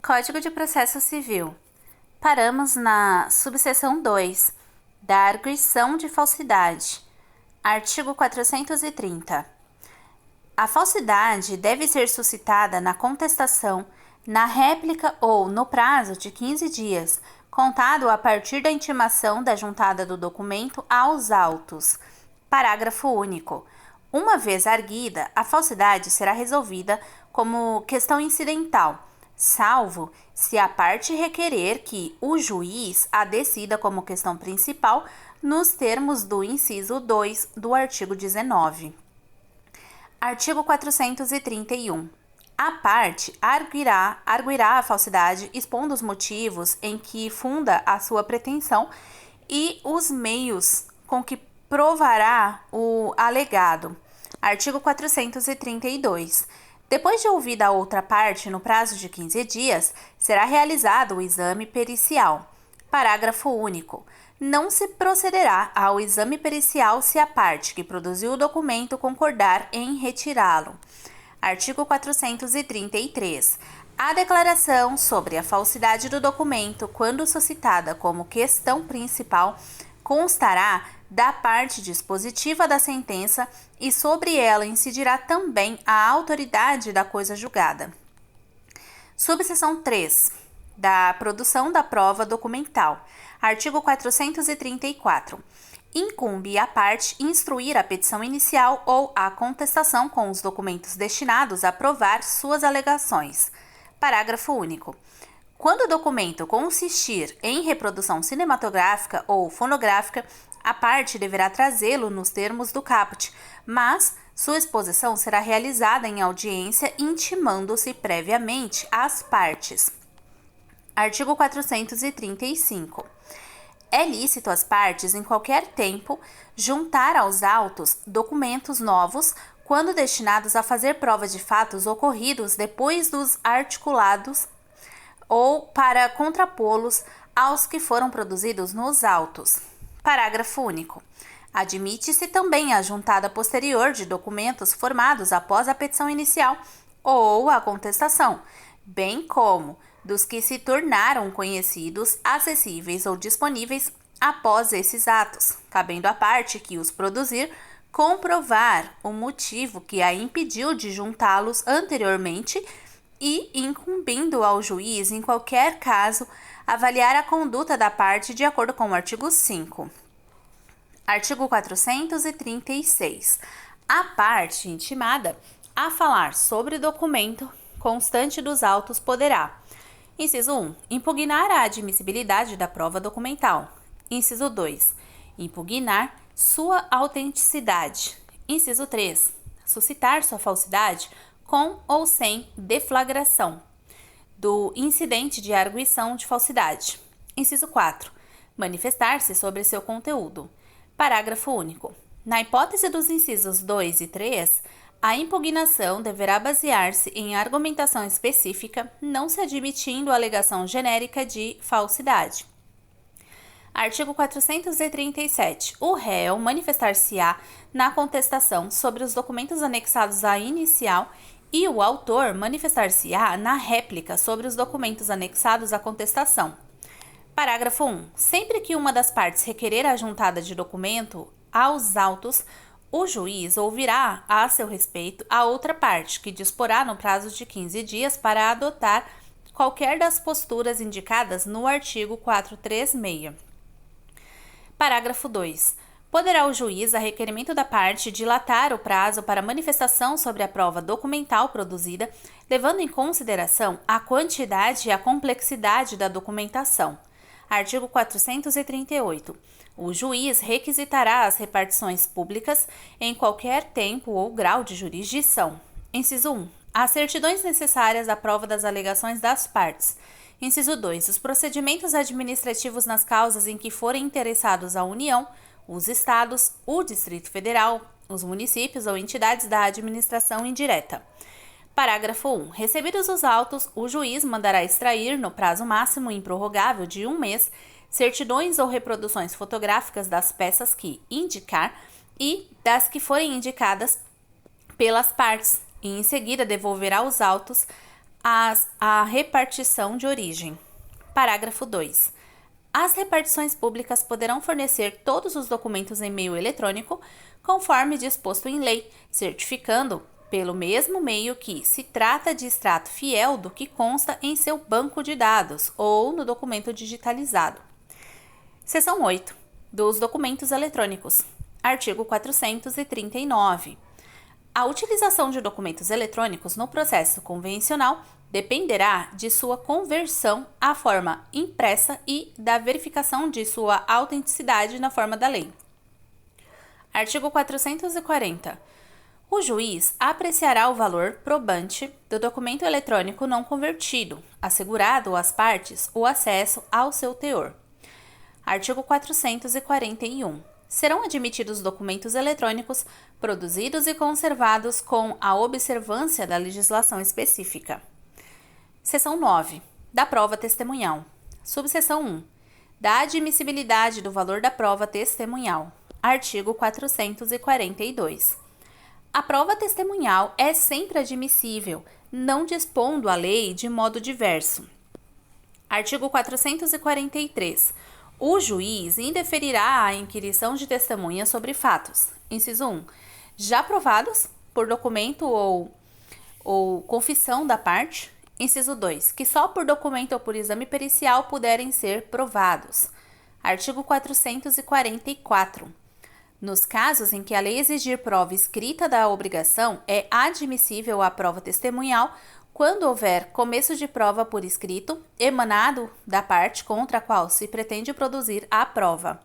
Código de Processo Civil. Paramos na subseção 2, da arguição de falsidade. Artigo 430. A falsidade deve ser suscitada na contestação, na réplica ou no prazo de 15 dias, contado a partir da intimação da juntada do documento aos autos. Parágrafo único. Uma vez arguida, a falsidade será resolvida como questão incidental, salvo se a parte requerer que o juiz a decida como questão principal nos termos do inciso 2 do artigo 19. Artigo 431. A parte arguirá a falsidade expondo os motivos em que funda a sua pretensão e os meios com que provará o alegado. Artigo 432. Depois de ouvida a outra parte no prazo de 15 dias, será realizado o exame pericial. Parágrafo único. Não se procederá ao exame pericial se a parte que produziu o documento concordar em retirá-lo. Artigo 433. A declaração sobre a falsidade do documento, quando suscitada como questão principal, constará da parte dispositiva da sentença e sobre ela incidirá também a autoridade da coisa julgada. Subseção 3. Da produção da prova documental. Artigo 434. Incumbe à parte instruir a petição inicial ou a contestação com os documentos destinados a provar suas alegações. Parágrafo único. Quando o documento consistir em reprodução cinematográfica ou fonográfica, a parte deverá trazê-lo nos termos do caput, mas sua exposição será realizada em audiência intimando-se previamente às partes. Artigo 435. É lícito às partes, em qualquer tempo, juntar aos autos documentos novos quando destinados a fazer prova de fatos ocorridos depois dos articulados ou para contrapô-los aos que foram produzidos nos autos. Parágrafo único. Admite-se também a juntada posterior de documentos formados após a petição inicial ou a contestação, bem como dos que se tornaram conhecidos, acessíveis ou disponíveis após esses atos, cabendo à parte que os produzir comprovar o motivo que a impediu de juntá-los anteriormente e incumbindo ao juiz, em qualquer caso, avaliar a conduta da parte de acordo com o artigo 5. Artigo 436. A parte intimada a falar sobre o documento constante dos autos poderá: Inciso 1. Impugnar a admissibilidade da prova documental. Inciso 2. Impugnar sua autenticidade. Inciso 3. Suscitar sua falsidade com ou sem deflagração do incidente de arguição de falsidade. Inciso 4. Manifestar-se sobre seu conteúdo. Parágrafo único. Na hipótese dos incisos 2 e 3, a impugnação deverá basear-se em argumentação específica, não se admitindo a alegação genérica de falsidade. Artigo 437. O réu manifestar-se-á na contestação sobre os documentos anexados à inicial e o autor manifestar-se-á na réplica sobre os documentos anexados à contestação. Parágrafo 1. Sempre que uma das partes requerer a juntada de documento aos autos, o juiz ouvirá a seu respeito a outra parte, que disporá no prazo de 15 dias para adotar qualquer das posturas indicadas no artigo 436. Parágrafo 2. Poderá o juiz, a requerimento da parte, dilatar o prazo para manifestação sobre a prova documental produzida, levando em consideração a quantidade e a complexidade da documentação. Artigo 438. O juiz requisitará as repartições públicas em qualquer tempo ou grau de jurisdição. Inciso 1. As certidões necessárias à prova das alegações das partes. Inciso 2. Os procedimentos administrativos nas causas em que forem interessados a União, os Estados, o Distrito Federal, os municípios ou entidades da administração indireta. Parágrafo 1. Recebidos os autos, o juiz mandará extrair, no prazo máximo improrrogável de 1 mês, certidões ou reproduções fotográficas das peças que indicar e das que forem indicadas pelas partes, e em seguida devolverá os autos a repartição de origem. Parágrafo 2. As repartições públicas poderão fornecer todos os documentos em meio eletrônico, conforme disposto em lei, certificando, pelo mesmo meio, que se trata de extrato fiel do que consta em seu banco de dados ou no documento digitalizado. Seção 8. Dos documentos eletrônicos. Artigo 439. A utilização de documentos eletrônicos no processo convencional dependerá de sua conversão à forma impressa e da verificação de sua autenticidade na forma da lei. Artigo 440. O juiz apreciará o valor probante do documento eletrônico não convertido, assegurado às partes o acesso ao seu teor. Artigo 441. Serão admitidos documentos eletrônicos produzidos e conservados com a observância da legislação específica. Seção 9. Da prova testemunhal. Subseção 1. Da admissibilidade do valor da prova testemunhal. Artigo 442. A prova testemunhal é sempre admissível, não dispondo a lei de modo diverso. Artigo 443. O juiz indeferirá a inquirição de testemunhas sobre fatos, inciso 1, já provados por documento ou confissão da parte, inciso 2, que só por documento ou por exame pericial puderem ser provados. Artigo 444. Nos casos em que a lei exigir prova escrita da obrigação, é admissível a prova testemunhal quando houver começo de prova por escrito, emanado da parte contra a qual se pretende produzir a prova.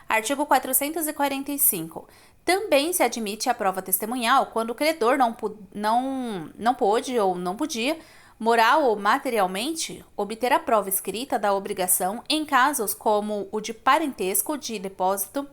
Artigo 445. Também se admite a prova testemunhal quando o credor não pôde ou não podia, moral ou materialmente, obter a prova escrita da obrigação em casos como o de parentesco de depósito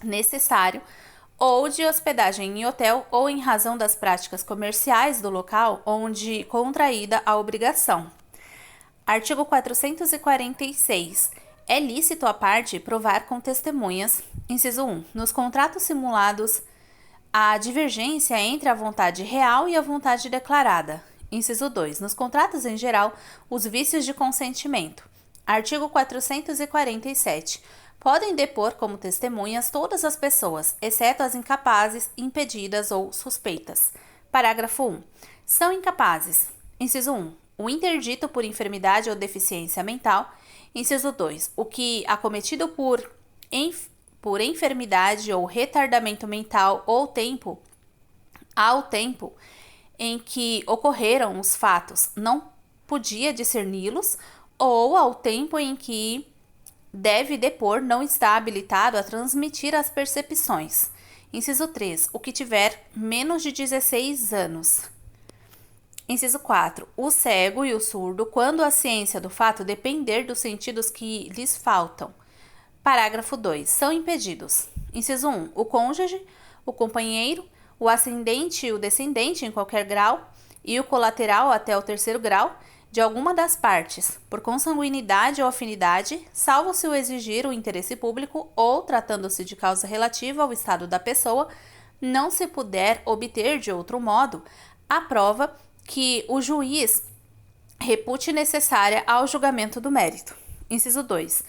necessário ou de hospedagem em hotel ou em razão das práticas comerciais do local onde contraída a obrigação. Artigo 446. É lícito à parte provar com testemunhas, inciso 1, nos contratos simulados, a divergência entre a vontade real e a vontade declarada. Inciso 2, nos contratos em geral, os vícios de consentimento. Artigo 447. Podem depor como testemunhas todas as pessoas, exceto as incapazes, impedidas ou suspeitas. Parágrafo 1. São incapazes. Inciso 1. O interdito por enfermidade ou deficiência mental. Inciso 2. O que acometido por enfermidade ou retardamento mental ou ao tempo em que ocorreram os fatos não podia discerni-los ou ao tempo em que deve depor não está habilitado a transmitir as percepções. Inciso 3. O que tiver menos de 16 anos. Inciso 4. O cego e o surdo, quando a ciência do fato depender dos sentidos que lhes faltam. Parágrafo 2. São impedidos. Inciso 1. O cônjuge, o companheiro, o ascendente e o descendente em qualquer grau e o colateral até o terceiro grau, de alguma das partes, por consanguinidade ou afinidade, salvo se o exigir o interesse público ou, tratando-se de causa relativa ao estado da pessoa, não se puder obter de outro modo a prova que o juiz repute necessária ao julgamento do mérito. Inciso 2.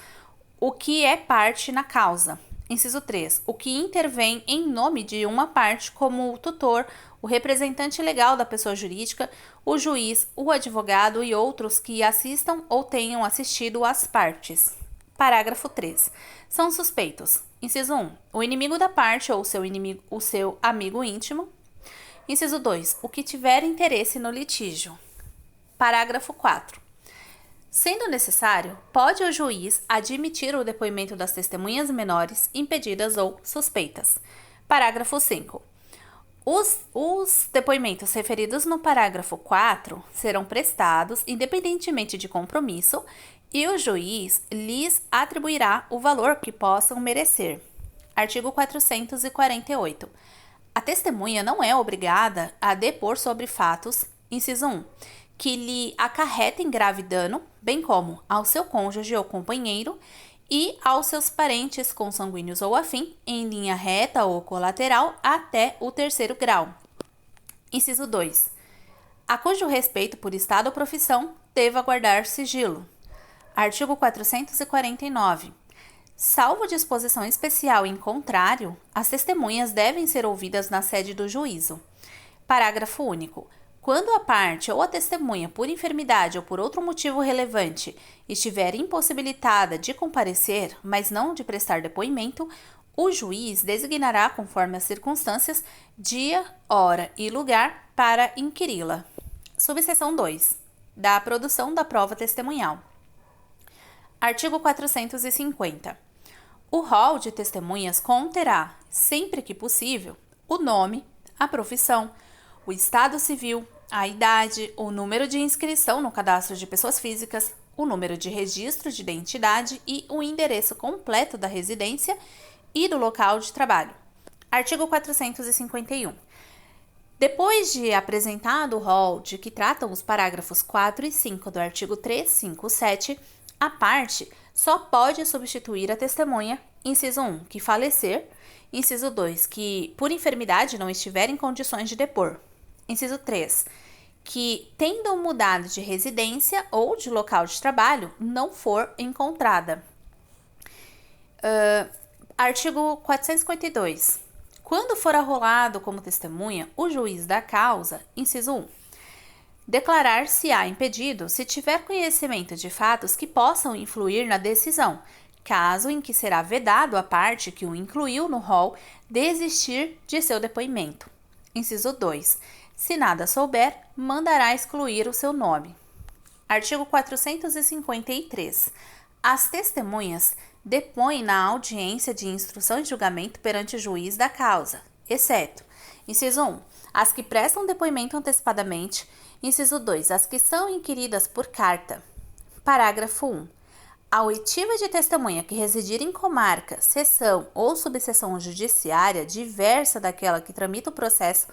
O que é parte na causa. Inciso 3. O que intervém em nome de uma parte como o tutor, o representante legal da pessoa jurídica, o juiz, o advogado e outros que assistam ou tenham assistido às partes. Parágrafo 3. São suspeitos. Inciso 1. O inimigo da parte ou o seu amigo íntimo. Inciso 2. O que tiver interesse no litígio. Parágrafo 4. Sendo necessário, pode o juiz admitir o depoimento das testemunhas menores, impedidas ou suspeitas. Parágrafo 5. Os depoimentos referidos no parágrafo 4 serão prestados independentemente de compromisso e o juiz lhes atribuirá o valor que possam merecer. Artigo 448. A testemunha não é obrigada a depor sobre fatos, inciso 1, que lhe acarretem grave dano, bem como ao seu cônjuge ou companheiro e aos seus parentes consanguíneos ou afim, em linha reta ou colateral, até o terceiro grau. Inciso 2. a cujo respeito por estado ou profissão deva guardar sigilo. Artigo 449. Salvo disposição especial em contrário, as testemunhas devem ser ouvidas na sede do juízo. Parágrafo único. Quando a parte ou a testemunha, por enfermidade ou por outro motivo relevante, estiver impossibilitada de comparecer, mas não de prestar depoimento, o juiz designará, conforme as circunstâncias, dia, hora e lugar para inquiri-la. Subseção 2. Da produção da prova testemunhal. Artigo 450. O rol de testemunhas conterá, sempre que possível, o nome, a profissão, o estado civil, a idade, o número de inscrição no cadastro de pessoas físicas, o número de registro de identidade e o endereço completo da residência e do local de trabalho. Artigo 451. Depois de apresentado o rol de que tratam os parágrafos 4 e 5 do artigo 357, a parte só pode substituir a testemunha, inciso 1, que falecer, inciso 2, que por enfermidade não estiver em condições de depor, inciso 3, que tendo mudado de residência ou de local de trabalho, não for encontrada. Artigo 452. Quando for arrolado como testemunha, o juiz da causa, inciso 1, declarar-se-á impedido se tiver conhecimento de fatos que possam influir na decisão, caso em que será vedado a parte que o incluiu no rol desistir de seu depoimento. Inciso 2. Se nada souber, mandará excluir o seu nome. Artigo 453. As testemunhas depõem na audiência de instrução e julgamento perante o juiz da causa, exceto, inciso 1, as que prestam depoimento antecipadamente, inciso 2, as que são inquiridas por carta. Parágrafo 1. A oitiva de testemunha que residir em comarca, seção ou subseção judiciária diversa daquela que tramita o processo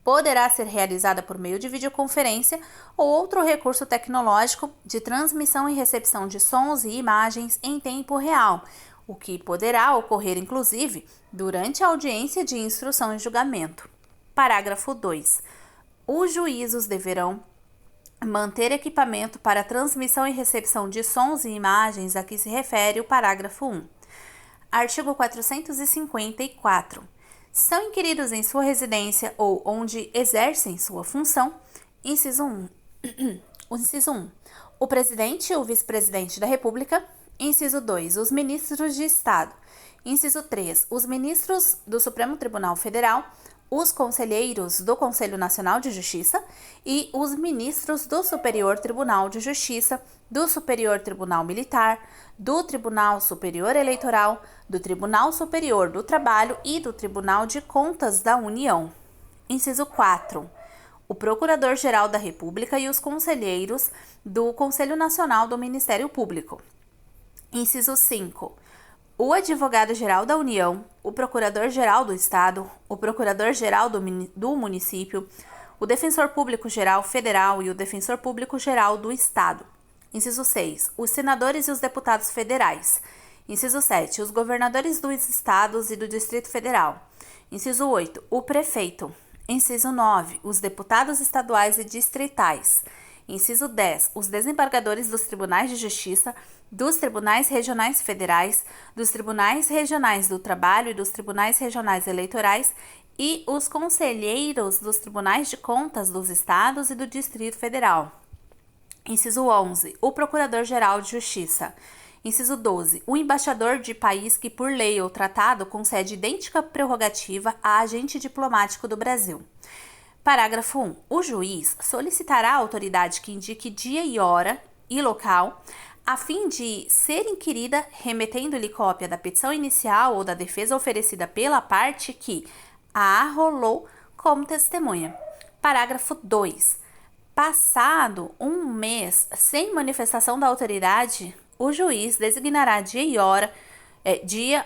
poderá ser realizada por meio de videoconferência ou outro recurso tecnológico de transmissão e recepção de sons e imagens em tempo real, o que poderá ocorrer, inclusive, durante a audiência de instrução e julgamento. Parágrafo 2. Os juízos deverão manter equipamento para transmissão e recepção de sons e imagens a que se refere o parágrafo 1. Artigo 454. São inquiridos em sua residência ou onde exercem sua função, inciso 1. Inciso 1. O presidente ou vice-presidente da República. Inciso 2. Os ministros de Estado. Inciso 3. Os ministros do Supremo Tribunal Federal, os conselheiros do Conselho Nacional de Justiça e os ministros do Superior Tribunal de Justiça, do Superior Tribunal Militar, do Tribunal Superior Eleitoral, do Tribunal Superior do Trabalho e do Tribunal de Contas da União. Inciso 4. O Procurador-Geral da República e os conselheiros do Conselho Nacional do Ministério Público. Inciso 5. O Advogado-Geral da União, o Procurador-Geral do Estado, o Procurador-Geral do Município, o Defensor Público-Geral Federal e o Defensor Público-Geral do Estado. Inciso 6. Os senadores e os deputados federais. Inciso 7. Os governadores dos estados e do Distrito Federal. Inciso 8. O prefeito. Inciso 9. Os deputados estaduais e distritais. Inciso 10. Os desembargadores dos tribunais de justiça, dos tribunais regionais federais, dos tribunais regionais do trabalho e dos tribunais regionais eleitorais e os conselheiros dos tribunais de contas dos estados e do Distrito Federal. Inciso 11. O Procurador-Geral de Justiça. Inciso 12. O embaixador de país que por lei ou tratado concede idêntica prerrogativa a agente diplomático do Brasil. Parágrafo 1. O juiz solicitará à autoridade que indique dia e hora e local, a fim de ser inquirida, remetendo-lhe cópia da petição inicial ou da defesa oferecida pela parte que a arrolou como testemunha. Parágrafo 2. Passado um mês sem manifestação da autoridade, o juiz designará dia,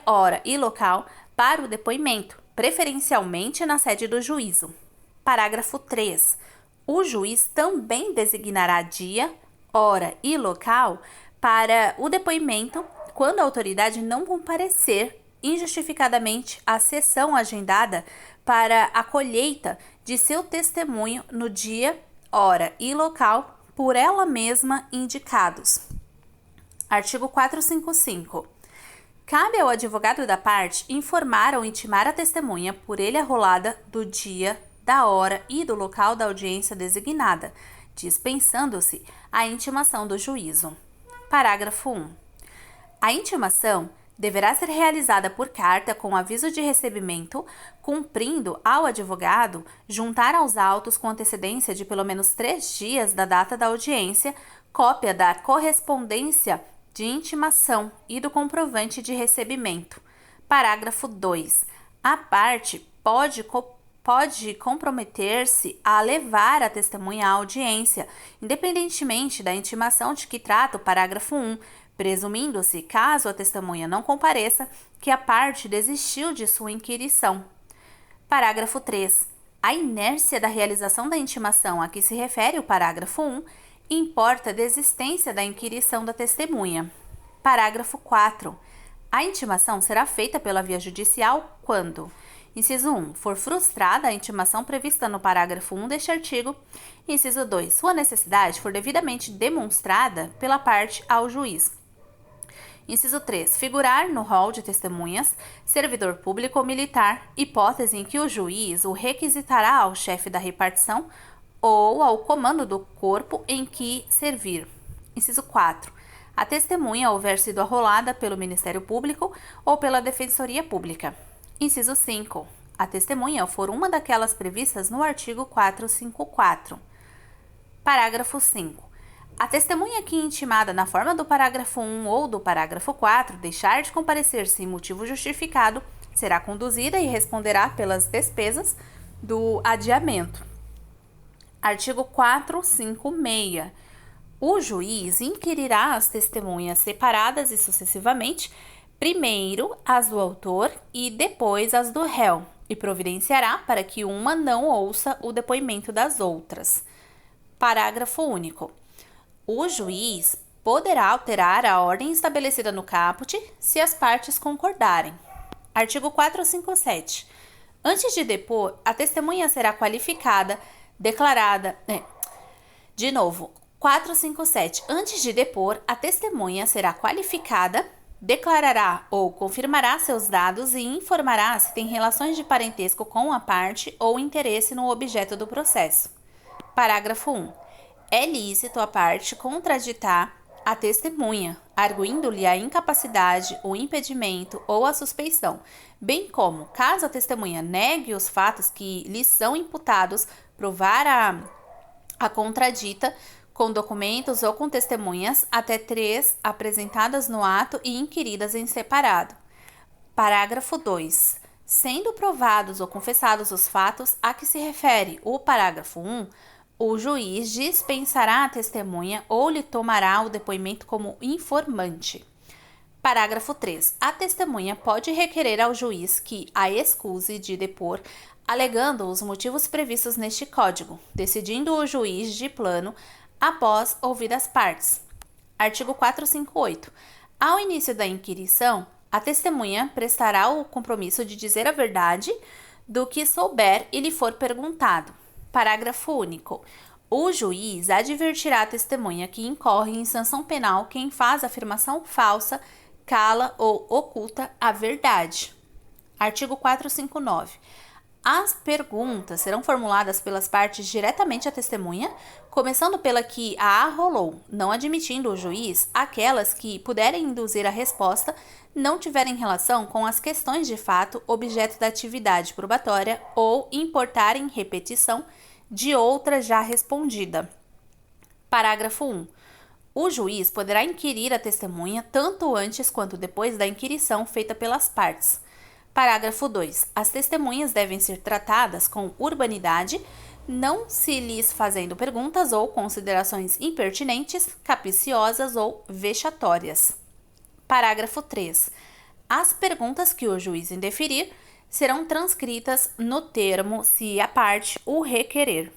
hora e local para o depoimento, preferencialmente na sede do juízo. Parágrafo 3. O juiz também designará dia, hora e local para o depoimento quando a autoridade não comparecer injustificadamente à sessão agendada para a colheita de seu testemunho no dia, hora e local por ela mesma indicados. Artigo 455. Cabe ao advogado da parte informar ou intimar a testemunha por ele arrolada do dia, da hora e do local da audiência designada, dispensando-se a intimação do juízo. Parágrafo 1. A intimação deverá ser realizada por carta com aviso de recebimento, cumprindo ao advogado juntar aos autos com antecedência de pelo menos 3 dias da data da audiência, cópia da correspondência de intimação e do comprovante de recebimento. Parágrafo 2. A parte pode comprometer-se a levar a testemunha à audiência, independentemente da intimação de que trata o parágrafo 1, presumindo-se, caso a testemunha não compareça, que a parte desistiu de sua inquirição. Parágrafo 3. A inércia da realização da intimação a que se refere o parágrafo 1 importa a desistência da inquirição da testemunha. Parágrafo 4. A intimação será feita pela via judicial quando: inciso 1. For frustrada a intimação prevista no parágrafo 1 deste artigo. Inciso 2. Sua necessidade for devidamente demonstrada pela parte ao juiz. Inciso 3. Figurar no rol de testemunhas, servidor público ou militar, hipótese em que o juiz o requisitará ao chefe da repartição ou ao comando do corpo em que servir. Inciso 4. A testemunha houver sido arrolada pelo Ministério Público ou pela Defensoria Pública. Inciso 5. A testemunha for uma daquelas previstas no artigo 454. Parágrafo 5. A testemunha que intimada na forma do parágrafo 1 ou do parágrafo 4 deixar de comparecer sem motivo justificado será conduzida e responderá pelas despesas do adiamento. Artigo 456. O juiz inquirirá as testemunhas separadas e sucessivamente, primeiro as do autor e depois as do réu, e providenciará para que uma não ouça o depoimento das outras. Parágrafo único. O juiz poderá alterar a ordem estabelecida no caput se as partes concordarem. Artigo 457. Antes de depor, a testemunha será qualificada, declarada... 457. Antes de depor, a testemunha será qualificada, declarará ou confirmará seus dados e informará se tem relações de parentesco com a parte ou interesse no objeto do processo. Parágrafo 1. É lícito a parte contraditar a testemunha, arguindo-lhe a incapacidade, o impedimento ou a suspeição, bem como, caso a testemunha negue os fatos que lhe são imputados, provar a contradita com documentos ou com testemunhas, até 3 apresentadas no ato e inquiridas em separado. Parágrafo 2. Sendo provados ou confessados os fatos a que se refere o parágrafo 1, o juiz dispensará a testemunha ou lhe tomará o depoimento como informante. Parágrafo 3. A testemunha pode requerer ao juiz que a excuse de depor, alegando os motivos previstos neste Código, decidindo o juiz de plano após ouvir as partes. Artigo 458. Ao início da inquirição, a testemunha prestará o compromisso de dizer a verdade do que souber e lhe for perguntado. Parágrafo único. O juiz advertirá a testemunha que incorre em sanção penal quem faz afirmação falsa, cala ou oculta a verdade. Artigo 459. As perguntas serão formuladas pelas partes diretamente à testemunha, começando pela que a arrolou, não admitindo o juiz aquelas que puderem induzir a resposta não tiverem relação com as questões de fato objeto da atividade probatória ou importarem repetição de outra já respondida. Parágrafo 1. O juiz poderá inquirir a testemunha tanto antes quanto depois da inquirição feita pelas partes. Parágrafo 2. As testemunhas devem ser tratadas com urbanidade, não se lhes fazendo perguntas ou considerações impertinentes, capciosas ou vexatórias. Parágrafo 3. As perguntas que o juiz indeferir serão transcritas no termo se a parte o requerer.